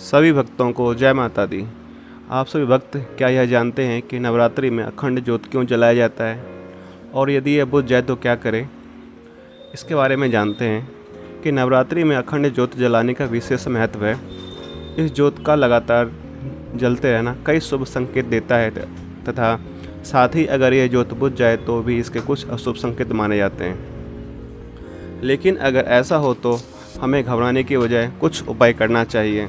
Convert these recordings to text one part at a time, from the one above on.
सभी भक्तों को जय माता दी। आप सभी भक्त क्या यह जानते हैं कि नवरात्रि में अखंड ज्योत क्यों जलाया जाता है, और यदि यह बुझ जाए तो क्या करें? इसके बारे में जानते हैं कि नवरात्रि में अखंड ज्योत जलाने का विशेष महत्व है। इस ज्योत का लगातार जलते रहना कई शुभ संकेत देता है तथा साथ ही अगर यह ज्योत बुझ जाए तो भी इसके कुछ अशुभ संकेत माने जाते हैं। लेकिन अगर ऐसा हो तो हमें घबराने की बजाय कुछ उपाय करना चाहिए।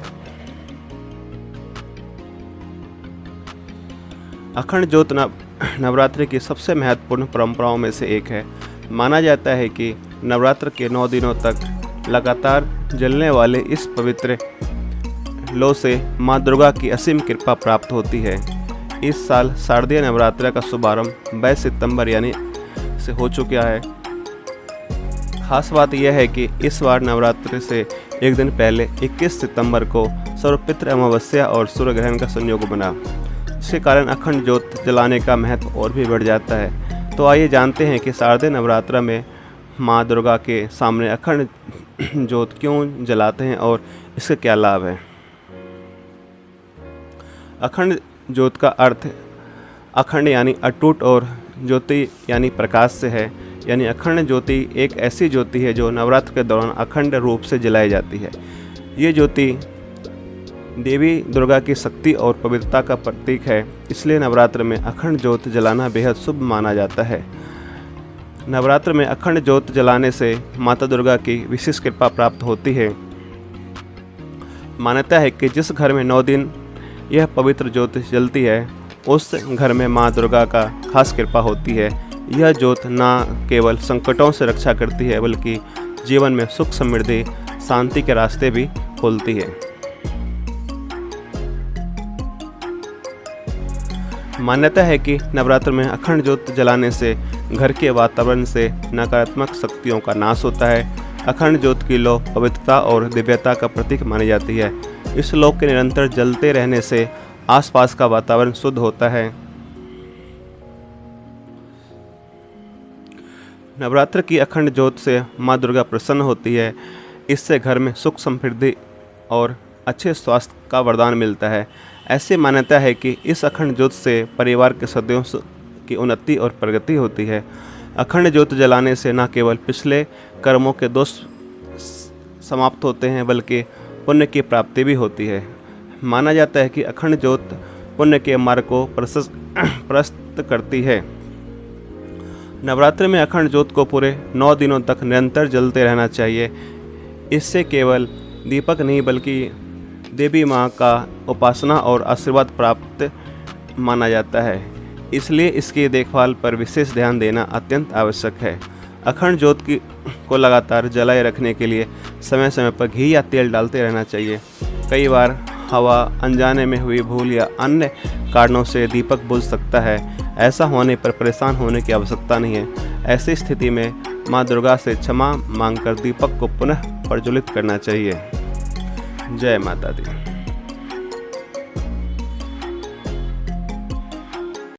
अखंड ज्योत नवरात्रि की सबसे महत्वपूर्ण परंपराओं में से एक है। माना जाता है कि नवरात्र के 9 दिनों तक लगातार जलने वाले इस पवित्र लौ से माँ दुर्गा की असीम कृपा प्राप्त होती है। इस साल शारदीय नवरात्र का शुभारंभ 22 सितंबर यानी से हो चुका है। खास बात यह है कि इस बार नवरात्रि से एक दिन पहले 21 सितंबर को सर्वपितृ अमावस्या और सूर्य ग्रहण का संयोग बना, जिसके कारण अखंड ज्योत जलाने का महत्व और भी बढ़ जाता है। तो आइए जानते हैं कि शारदीय नवरात्र में माँ दुर्गा के सामने अखंड ज्योत क्यों जलाते हैं और इसके क्या लाभ हैं। अखंड ज्योत का अर्थ अखंड यानी अटूट और ज्योति यानी प्रकाश से है। यानी अखंड ज्योति एक ऐसी ज्योति है जो नवरात्र के दौरान अखंड रूप से जलाई जाती है। ये ज्योति देवी दुर्गा की शक्ति और पवित्रता का प्रतीक है, इसलिए नवरात्र में अखंड ज्योत जलाना बेहद शुभ माना जाता है। नवरात्र में अखंड ज्योत जलाने से माता दुर्गा की विशेष कृपा प्राप्त होती है। मान्यता है कि जिस घर में 9 दिन यह पवित्र ज्योत जलती है, उस घर में माँ दुर्गा का खास कृपा होती है। यह ज्योत न केवल संकटों से रक्षा करती है, बल्कि जीवन में सुख समृद्धि शांति के रास्ते भी खोलती है। मान्यता है कि नवरात्र में अखंड ज्योत जलाने से घर के वातावरण से नकारात्मक शक्तियों का नाश होता है। अखंड ज्योत की लौ पवित्रता और दिव्यता का प्रतीक मानी जाती है। इस लौ के निरंतर जलते रहने से आसपास का वातावरण शुद्ध होता है। नवरात्र की अखंड ज्योत से माँ दुर्गा प्रसन्न होती है। इससे घर में सुख समृद्धि और अच्छे स्वास्थ्य का वरदान मिलता है। ऐसी मान्यता है कि इस अखंड ज्योत से परिवार के सदस्यों की उन्नति और प्रगति होती है। अखंड ज्योत जलाने से न केवल पिछले कर्मों के दोष समाप्त होते हैं, बल्कि पुण्य की प्राप्ति भी होती है। माना जाता है कि अखंड ज्योत पुण्य के मार्ग को प्रशस्त करती है। नवरात्र में अखंड ज्योत को पूरे 9 दिनों तक निरंतर जलते रहना चाहिए। इससे केवल दीपक नहीं, बल्कि देवी माँ का उपासना और आशीर्वाद प्राप्त माना जाता है। इसलिए इसकी देखभाल पर विशेष ध्यान देना अत्यंत आवश्यक है। अखंड ज्योत को लगातार जलाए रखने के लिए समय समय पर घी या तेल डालते रहना चाहिए। कई बार हवा, अनजाने में हुई भूल या अन्य कारणों से दीपक बुझ सकता है। ऐसा होने पर परेशान होने की आवश्यकता नहीं है। ऐसी स्थिति में माँ दुर्गा से क्षमा मांगकर दीपक को पुनः प्रज्वलित करना चाहिए। जय माता दी।